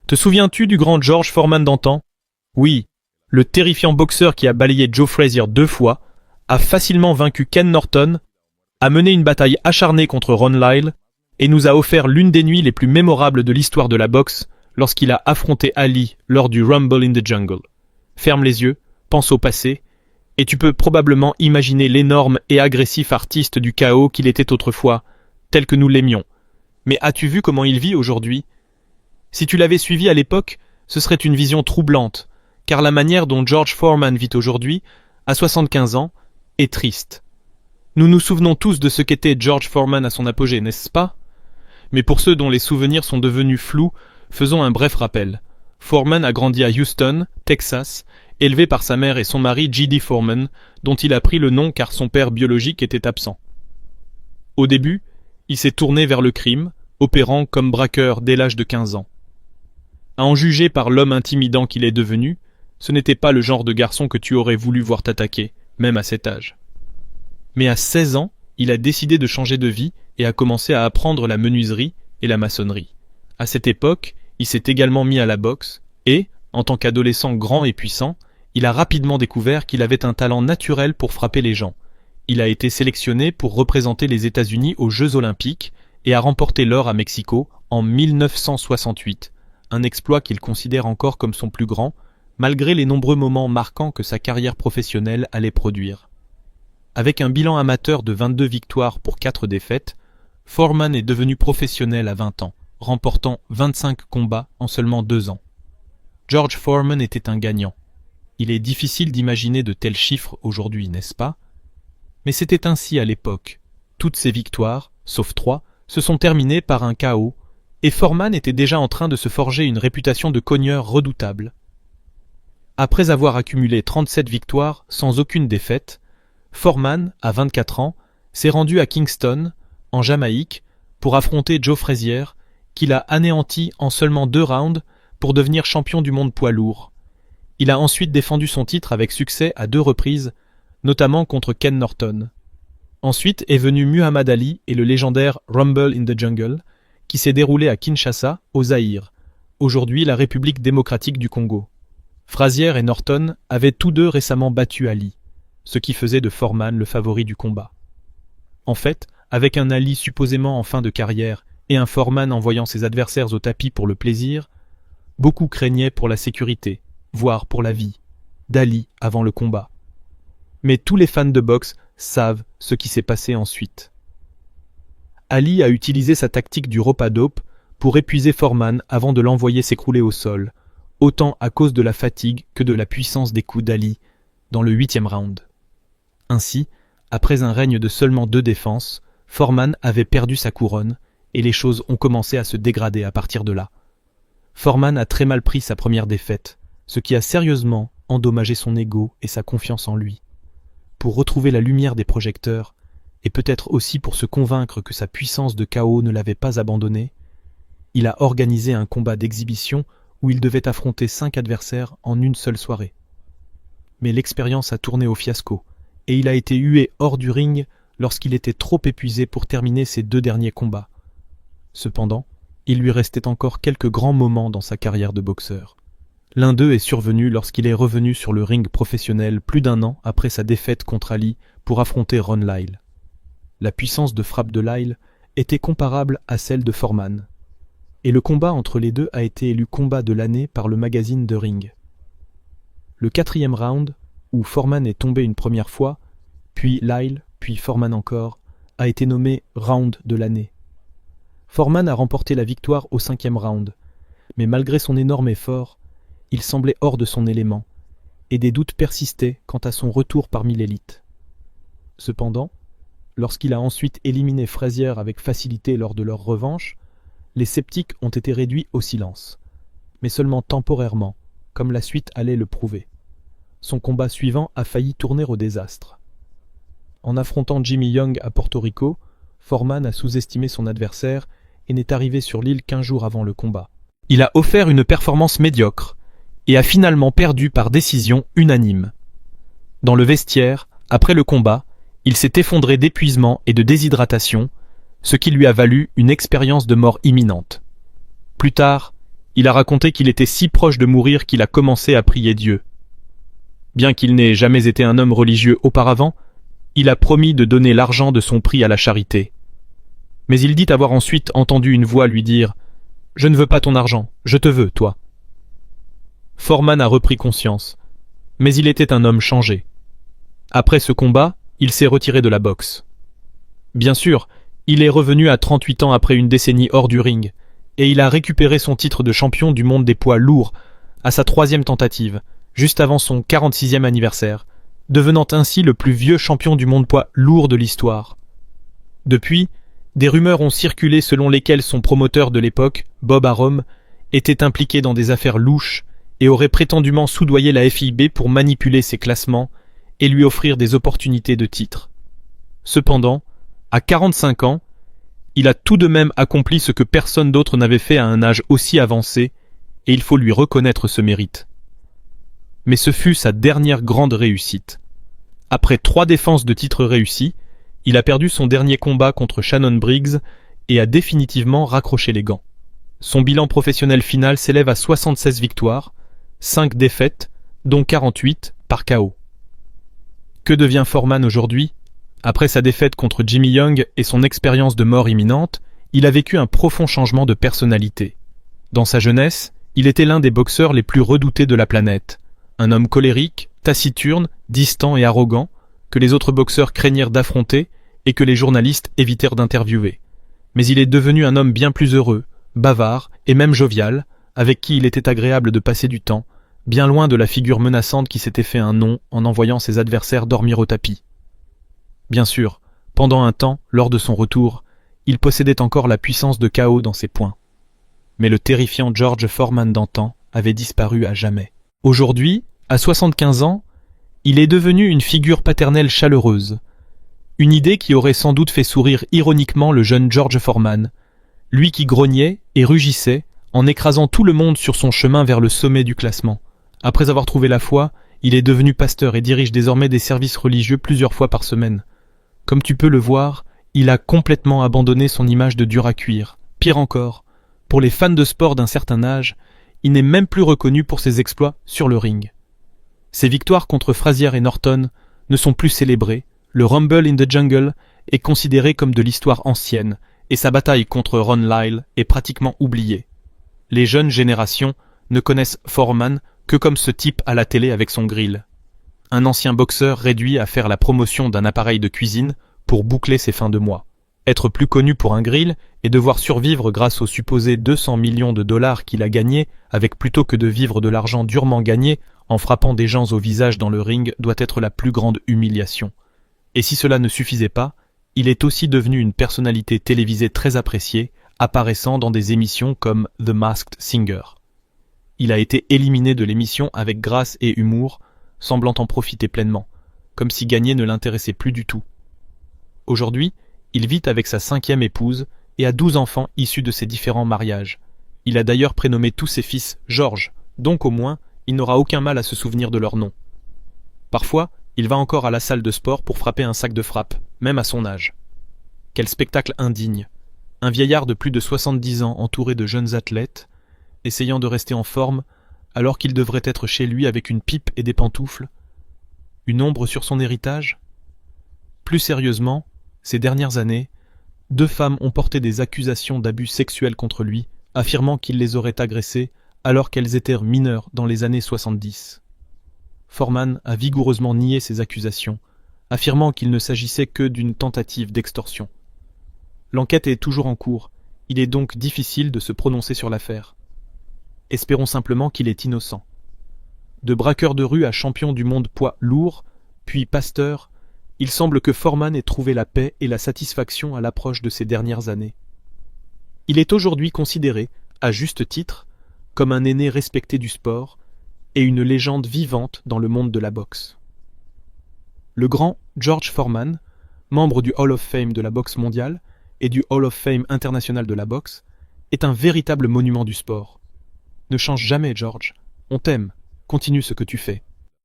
Te souviens-tu du grand George Foreman d'antan? Oui, le terrifiant boxeur qui a balayé Joe Frazier 2 fois, a facilement vaincu Ken Norton, a mené une bataille acharnée contre Ron Lyle, et nous a offert l'une des nuits les plus mémorables de l'histoire de la boxe lorsqu'il a affronté Ali lors du Rumble in the Jungle. Ferme les yeux, pense au passé, et tu peux probablement imaginer l'énorme et agressif artiste du chaos qu'il était autrefois, tel que nous l'aimions. Mais as-tu vu comment il vit aujourd'hui? Si tu l'avais suivi à l'époque, ce serait une vision troublante, car la manière dont George Foreman vit aujourd'hui, à 75 ans, est triste. Nous nous souvenons tous de ce qu'était George Foreman à son apogée, n'est-ce pas? Mais pour ceux dont les souvenirs sont devenus flous, faisons un bref rappel. Foreman a grandi à Houston, Texas, élevé par sa mère et son mari J.D. Foreman, dont il a pris le nom car son père biologique était absent. Au début, il s'est tourné vers le crime, opérant comme braqueur dès l'âge de 15 ans. À en juger par l'homme intimidant qu'il est devenu, ce n'était pas le genre de garçon que tu aurais voulu voir t'attaquer, même à cet âge. Mais à 16 ans, il a décidé de changer de vie et a commencé à apprendre la menuiserie et la maçonnerie. À cette époque, il s'est également mis à la boxe et, en tant qu'adolescent grand et puissant, il a rapidement découvert qu'il avait un talent naturel pour frapper les gens. Il a été sélectionné pour représenter les États-Unis aux Jeux Olympiques et a remporté l'or à Mexico en 1968, un exploit qu'il considère encore comme son plus grand, malgré les nombreux moments marquants que sa carrière professionnelle allait produire. Avec un bilan amateur de 22 victoires pour 4 défaites, Foreman est devenu professionnel à 20 ans, remportant 25 combats en seulement 2 ans. George Foreman était un gagnant. Il est difficile d'imaginer de tels chiffres aujourd'hui, n'est-ce pas? Mais c'était ainsi à l'époque. Toutes ses victoires, sauf 3, se sont terminées par un KO, et Foreman était déjà en train de se forger une réputation de cogneur redoutable. Après avoir accumulé 37 victoires sans aucune défaite, Foreman, à 24 ans, s'est rendu à Kingston, en Jamaïque, pour affronter Joe Frazier, qu'il a anéanti en seulement 2 rounds pour devenir champion du monde poids lourd. Il a ensuite défendu son titre avec succès à 2 reprises, notamment contre Ken Norton. Ensuite est venu Muhammad Ali et le légendaire Rumble in the Jungle, qui s'est déroulé à Kinshasa, au Zaïre, aujourd'hui la République démocratique du Congo. Frazier et Norton avaient tous deux récemment battu Ali, ce qui faisait de Foreman le favori du combat. En fait, avec un Ali supposément en fin de carrière et un Foreman envoyant ses adversaires au tapis pour le plaisir, beaucoup craignaient pour la sécurité, voire pour la vie, d'Ali avant le combat. Mais tous les fans de boxe savent ce qui s'est passé ensuite. Ali a utilisé sa tactique du rope-a-dope pour épuiser Foreman avant de l'envoyer s'écrouler au sol, autant à cause de la fatigue que de la puissance des coups d'Ali dans le 8e round. Ainsi, après un règne de seulement 2 défenses, Foreman avait perdu sa couronne et les choses ont commencé à se dégrader à partir de là. Foreman a très mal pris sa première défaite, ce qui a sérieusement endommagé son ego et sa confiance en lui. Pour retrouver la lumière des projecteurs, et peut-être aussi pour se convaincre que sa puissance de chaos ne l'avait pas abandonné, il a organisé un combat d'exhibition où il devait affronter 5 adversaires en une seule soirée. Mais l'expérience a tourné au fiasco, et il a été hué hors du ring lorsqu'il était trop épuisé pour terminer ses 2 derniers combats. Cependant, il lui restait encore quelques grands moments dans sa carrière de boxeur. L'un d'eux est survenu lorsqu'il est revenu sur le ring professionnel plus d'1 an après sa défaite contre Ali pour affronter Ron Lyle. La puissance de frappe de Lyle était comparable à celle de Foreman, et le combat entre les deux a été élu combat de l'année par le magazine The Ring. Le 4e round, où Foreman est tombé une première fois, puis Lyle, puis Foreman encore, a été nommé round de l'année. Foreman a remporté la victoire au 5e round, mais malgré son énorme effort, il semblait hors de son élément, et des doutes persistaient quant à son retour parmi l'élite. Cependant, lorsqu'il a ensuite éliminé Frazier avec facilité lors de leur revanche, les sceptiques ont été réduits au silence, mais seulement temporairement, comme la suite allait le prouver. Son combat suivant a failli tourner au désastre. En affrontant Jimmy Young à Porto Rico, Foreman a sous-estimé son adversaire et n'est arrivé sur l'île qu'1 jour avant le combat. Il a offert une performance médiocre et a finalement perdu par décision unanime. Dans le vestiaire, après le combat, il s'est effondré d'épuisement et de déshydratation, ce qui lui a valu une expérience de mort imminente. Plus tard, Il a raconté qu'il était si proche de mourir qu'il a commencé à prier Dieu. Bien qu'il n'ait jamais été un homme religieux auparavant, il a promis de donner l'argent de son prix à la charité. Mais il dit avoir ensuite entendu une voix lui dire « Je ne veux pas ton argent, je te veux, toi ». Foreman a repris conscience, mais il était un homme changé. Après ce combat, il s'est retiré de la boxe. Bien sûr, il est revenu à 38 ans après une décennie hors du ring, et il a récupéré son titre de champion du monde des poids lourds à sa 3e tentative, juste avant son 46e anniversaire, devenant ainsi le plus vieux champion du monde poids lourd de l'histoire. Depuis, des rumeurs ont circulé selon lesquelles son promoteur de l'époque, Bob Arum, était impliqué dans des affaires louches et aurait prétendument soudoyé la FIB pour manipuler ses classements et lui offrir des opportunités de titre. Cependant, à 45 ans, il a tout de même accompli ce que personne d'autre n'avait fait à un âge aussi avancé, et il faut lui reconnaître ce mérite. Mais ce fut sa dernière grande réussite. Après 3 défenses de titre réussies, il a perdu son dernier combat contre Shannon Briggs et a définitivement raccroché les gants. Son bilan professionnel final s'élève à 76 victoires, 5 défaites, dont 48 par KO. Que devient Foreman aujourd'hui ? Après sa défaite contre Jimmy Young et son expérience de mort imminente, il a vécu un profond changement de personnalité. Dans sa jeunesse, il était l'un des boxeurs les plus redoutés de la planète. Un homme colérique, taciturne, distant et arrogant, que les autres boxeurs craignirent d'affronter et que les journalistes évitèrent d'interviewer. Mais il est devenu un homme bien plus heureux, bavard et même jovial, avec qui il était agréable de passer du temps, bien loin de la figure menaçante qui s'était fait un nom en envoyant ses adversaires dormir au tapis. Bien sûr, pendant un temps, lors de son retour, il possédait encore la puissance de KO dans ses poings. Mais le terrifiant George Foreman d'antan avait disparu à jamais. Aujourd'hui, à 75 ans, il est devenu une figure paternelle chaleureuse. Une idée qui aurait sans doute fait sourire ironiquement le jeune George Foreman, lui qui grognait et rugissait en écrasant tout le monde sur son chemin vers le sommet du classement. Après avoir trouvé la foi, il est devenu pasteur et dirige désormais des services religieux plusieurs fois par semaine. Comme tu peux le voir, il a complètement abandonné son image de dur à cuire. Pire encore, pour les fans de sport d'un certain âge, il n'est même plus reconnu pour ses exploits sur le ring. Ses victoires contre Frazier et Norton ne sont plus célébrées, le Rumble in the Jungle est considéré comme de l'histoire ancienne, et sa bataille contre Ron Lyle est pratiquement oubliée. Les jeunes générations ne connaissent Foreman que comme ce type à la télé avec son grill. Un ancien boxeur réduit à faire la promotion d'un appareil de cuisine pour boucler ses fins de mois. Être plus connu pour un grill et devoir survivre grâce aux supposés 200 millions de dollars qu'il a gagnés avec plutôt que de vivre de l'argent durement gagné en frappant des gens au visage dans le ring doit être la plus grande humiliation. Et si cela ne suffisait pas, il est aussi devenu une personnalité télévisée très appréciée, apparaissant dans des émissions comme The Masked Singer. Il a été éliminé de l'émission avec grâce et humour, semblant en profiter pleinement, comme si gagner ne l'intéressait plus du tout. Aujourd'hui, il vit avec sa 5e épouse et a 12 enfants issus de ses différents mariages. Il a d'ailleurs prénommé tous ses fils George, donc au moins, il n'aura aucun mal à se souvenir de leur nom. Parfois, il va encore à la salle de sport pour frapper un sac de frappe, même à son âge. Quel spectacle indigne! Un vieillard de plus de 70 ans entouré de jeunes athlètes, essayant de rester en forme, alors qu'il devrait être chez lui avec une pipe et des pantoufles. Une ombre sur son héritage? Plus sérieusement, ces dernières années, 2 femmes ont porté des accusations d'abus sexuels contre lui, affirmant qu'il les aurait agressées alors qu'elles étaient mineures dans les années 70. Foreman a vigoureusement nié ces accusations, affirmant qu'il ne s'agissait que d'une tentative d'extorsion. L'enquête est toujours en cours, il est donc difficile de se prononcer sur l'affaire. Espérons simplement qu'il est innocent. De braqueur de rue à champion du monde poids lourd, puis pasteur, il semble que Foreman ait trouvé la paix et la satisfaction à l'approche de ces dernières années. Il est aujourd'hui considéré, à juste titre, comme un aîné respecté du sport et une légende vivante dans le monde de la boxe. Le grand George Foreman, membre du Hall of Fame de la boxe mondiale et du Hall of Fame international de la boxe, est un véritable monument du sport. Ne change jamais, George. On t'aime. Continue ce que tu fais.